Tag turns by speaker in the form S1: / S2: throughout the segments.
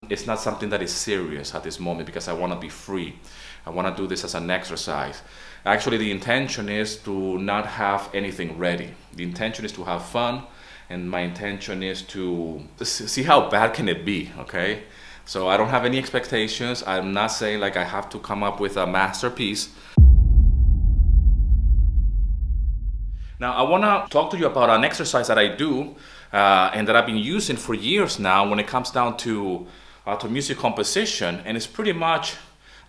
S1: it's not something that is serious at this moment because I want to be free. I want to do this as an exercise. Actually, the intention is to not have anything ready. The intention is to have fun, and my intention is to see how bad can it be, okay? So I don't have any expectations. I'm not saying like I have to come up with a masterpiece. Now I want to talk to you about an exercise that I do and that I've been using for years now when it comes down to music composition, and it's pretty much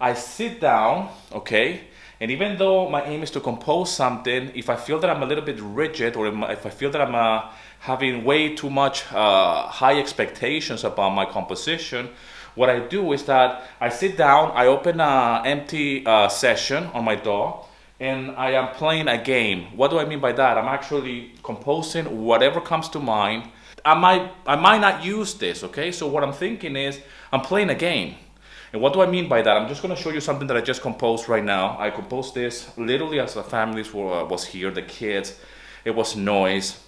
S1: I sit down, okay, and even though my aim is to compose something, if I feel that I'm a little bit rigid, or if I feel that I'm having way too much high expectations about my composition, what I do is that I sit down, I open an empty session on my DAW, and I am playing a game. What do I mean by that? I'm actually composing whatever comes to mind. I might not use this, okay? So what I'm thinking is I'm playing a game. And what do I mean by that? I'm just going to show you something that I just composed right now. I composed this literally as the family was here, the kids. It was noise.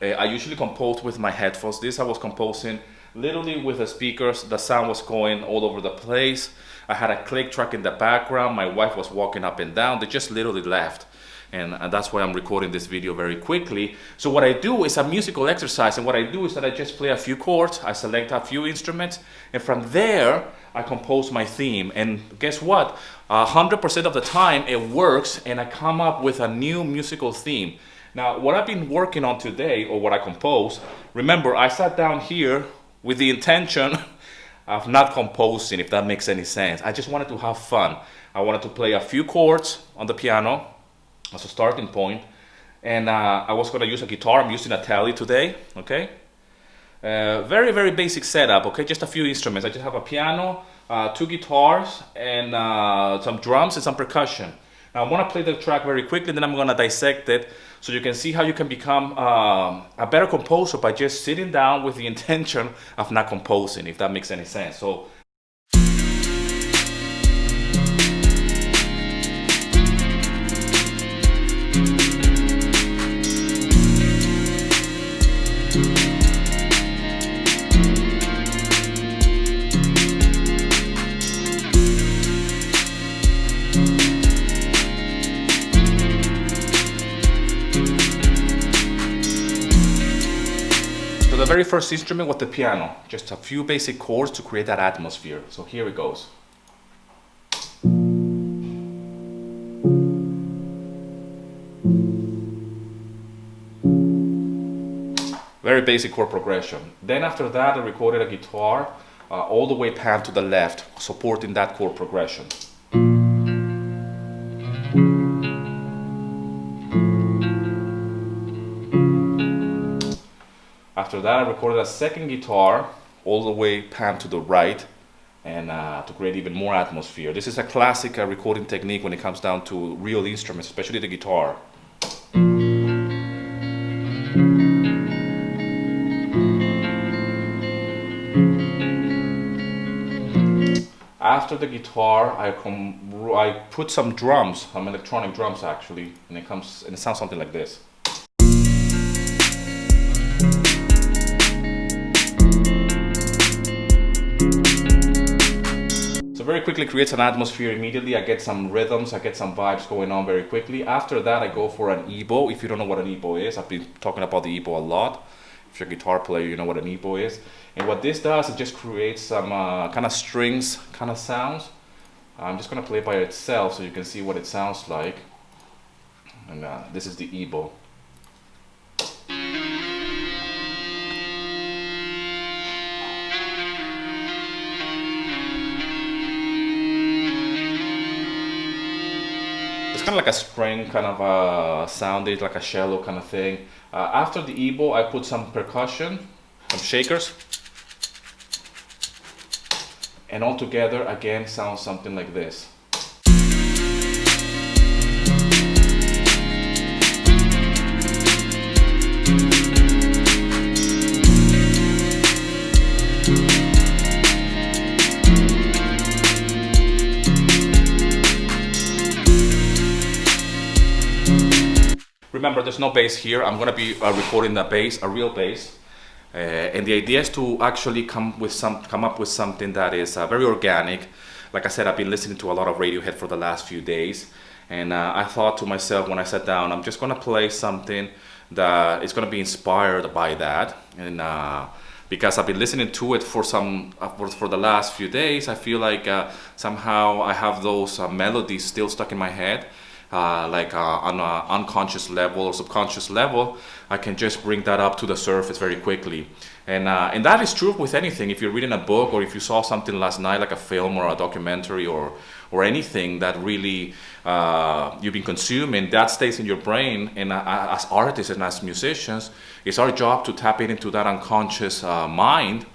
S1: I usually compose with my headphones. This I was composing literally with the speakers. The sound was going all over the place. I had a click track in the background. My wife was walking up and down. They just literally left. And that's why I'm recording this video very quickly. So what I do is a musical exercise, and what I do is that I just play a few chords, I select a few instruments, and from there I compose my theme. And guess what? 100% of the time it works, and I come up with a new musical theme. Now what I've been working on today, or what I composed, remember I sat down here with the intention of not composing, if that makes any sense. I just wanted to have fun. I wanted to play a few chords on the piano as a starting point, and I was going to use a guitar. I'm using a Tele today, okay? Very, very basic setup, okay? Just a few instruments. I just have a piano, 2 guitars, and some drums and some percussion. Now I want to play the track very quickly, then I'm going to dissect it so you can see how you can become a better composer by just sitting down with the intention of not composing, if that makes any sense. So the very first instrument was the piano, just a few basic chords to create that atmosphere. So here it goes. Very basic chord progression. Then after that I recorded a guitar all the way pan to the left, supporting that chord progression. After that, I recorded a second guitar all the way pan to the right, and to create even more atmosphere. This is a classic recording technique when it comes down to real instruments, especially the guitar. After the guitar, I put some drums, some electronic drums actually, and it sounds something like this. Very quickly creates an atmosphere immediately. I get some rhythms, I get some vibes going on very quickly. After that I go for an EBow. If you don't know what an EBow is, I've been talking about the EBow a lot. If you're a guitar player, you know what an EBow is. And what this does, it just creates some kind of strings kind of sounds. I'm just going to play it by itself so you can see what it sounds like. And this is the EBow. It's kind of like a string kind of sound, it's like a shallow kind of thing. After the EBow, I put some percussion, some shakers, and all together again sounds something like this. Remember, there's no bass here. I'm going to be recording the bass, a real bass. And the idea is to actually come up with something that is very organic. Like I said, I've been listening to a lot of Radiohead for the last few days, and I thought to myself when I sat down, I'm just gonna play something that is gonna be inspired by that. And because I've been listening to it for for the last few days, I feel like somehow I have those melodies still stuck in my head. On an unconscious level or subconscious level, I can just bring that up to the surface very quickly. And that is true with anything. If you're reading a book or if you saw something last night, like a film or a documentary or anything that really you've been consuming, that stays in your brain. And as artists and as musicians, it's our job to tap into that unconscious mind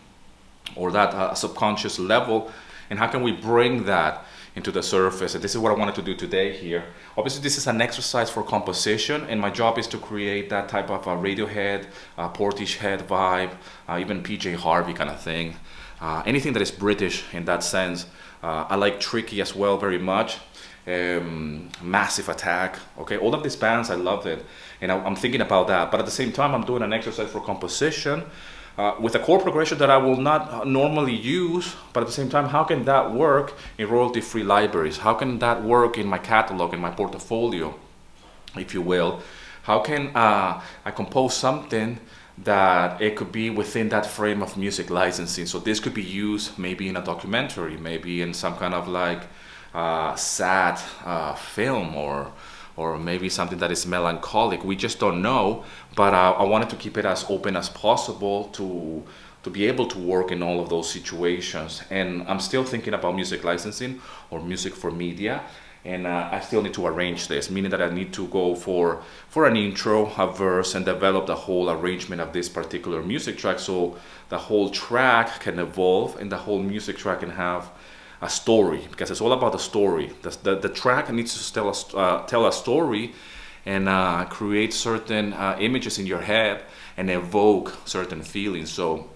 S1: or that subconscious level. And how can we bring that into the surface? And this is what I wanted to do today here. Obviously, this is an exercise for composition, and my job is to create that type of a Radiohead, Portishead vibe, even PJ Harvey kind of thing. Anything that is British in that sense. I like Tricky as well very much. Massive Attack. Okay, all of these bands, I love it, and I'm thinking about that. But at the same time, I'm doing an exercise for composition. With a chord progression that I will not normally use, but at the same time, how can that work in royalty-free libraries? How can that work in my catalog, in my portfolio, if you will? How can I compose something that it could be within that frame of music licensing? So this could be used maybe in a documentary, maybe in some kind of like sad film, or maybe something that is melancholic. We just don't know, but I wanted to keep it as open as possible to be able to work in all of those situations. And I'm still thinking about music licensing or music for media, and I still need to arrange this, meaning that I need to go for an intro, a verse, and develop the whole arrangement of this particular music track, so the whole track can evolve and the whole music track can have a story, because it's all about the story. The track needs to tell a story and create certain images in your head and evoke certain feelings. So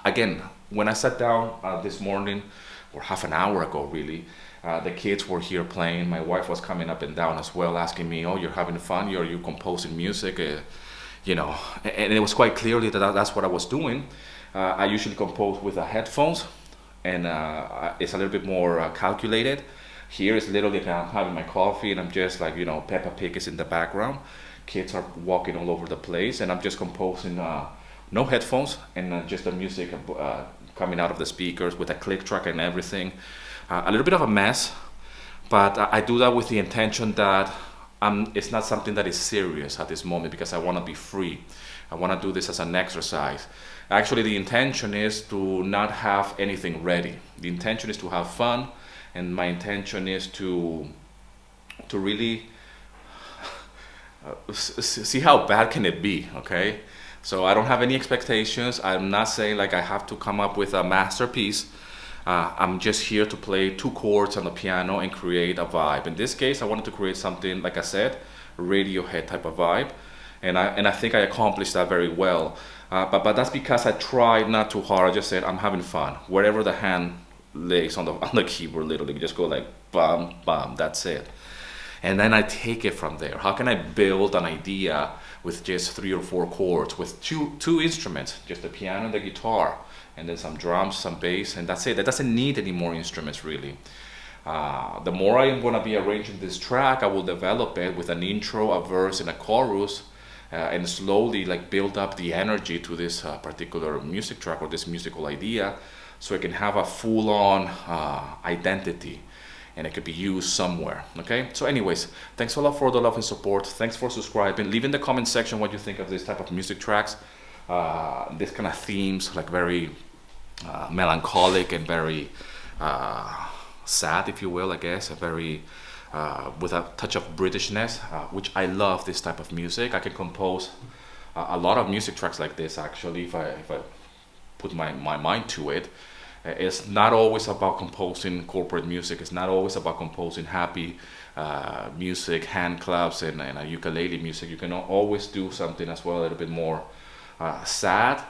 S1: again, when I sat down this morning, or half an hour ago really, the kids were here playing. My wife was coming up and down as well, asking me, "Oh, you're having fun? Are you composing music?" And it was quite clearly that that's what I was doing. I usually compose with the headphones, and it's a little bit more calculated. Here it's literally like I'm having my coffee and I'm just like, Peppa Pig is in the background. Kids are walking all over the place, and I'm just composing, no headphones, and just the music coming out of the speakers with a click track and everything. A little bit of a mess, but I do that with the intention that it's not something that is serious at this moment, because I want to be free. I want to do this as an exercise. Actually, the intention is to not have anything ready. The intention is to have fun, and my intention is to really see how bad can it be, okay? So I don't have any expectations. I'm not saying like I have to come up with a masterpiece. I'm just here to play 2 chords on the piano and create a vibe. In this case, I wanted to create something, like I said, Radiohead type of vibe, and I think I accomplished that very well. But that's because I tried not too hard. I just said I'm having fun. Wherever the hand lays on the keyboard, literally just go like bam, bam. That's it. And then I take it from there. How can I build an idea with just 3 or 4 chords, with two instruments, just the piano and the guitar, and then some drums, some bass, and that's it. That doesn't need any more instruments really. The more I am going to be arranging this track, I will develop it with an intro, a verse, and a chorus, and slowly like build up the energy to this particular music track or this musical idea, so it can have a full-on identity, and it could be used somewhere. Okay, so anyways, thanks a lot for the love and support. Thanks for subscribing. Leave in the comment section what you think of this type of music tracks, this kind of themes, like very melancholic and very sad, if you will, I guess, a very with a touch of Britishness, which I love. This type of music, I can compose a lot of music tracks like this actually, if I put my mind to it. It's not always about composing corporate music. It's not always about composing happy music, hand claps, and a ukulele music. You can always do something as well a little bit more sad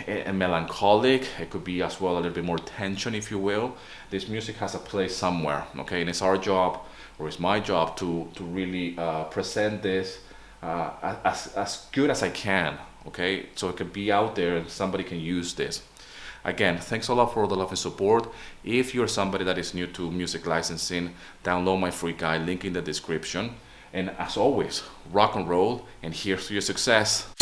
S1: and melancholic. It could be as well a little bit more tension, if you will. This music has a place somewhere, okay? And it's our job, or it's my job, to really present this as good as I can, okay? So it can be out there and somebody can use this. Again, thanks a lot for all the love and support. If you're somebody that is new to music licensing, download my free guide, link in the description. And as always, rock and roll, and here's to your success.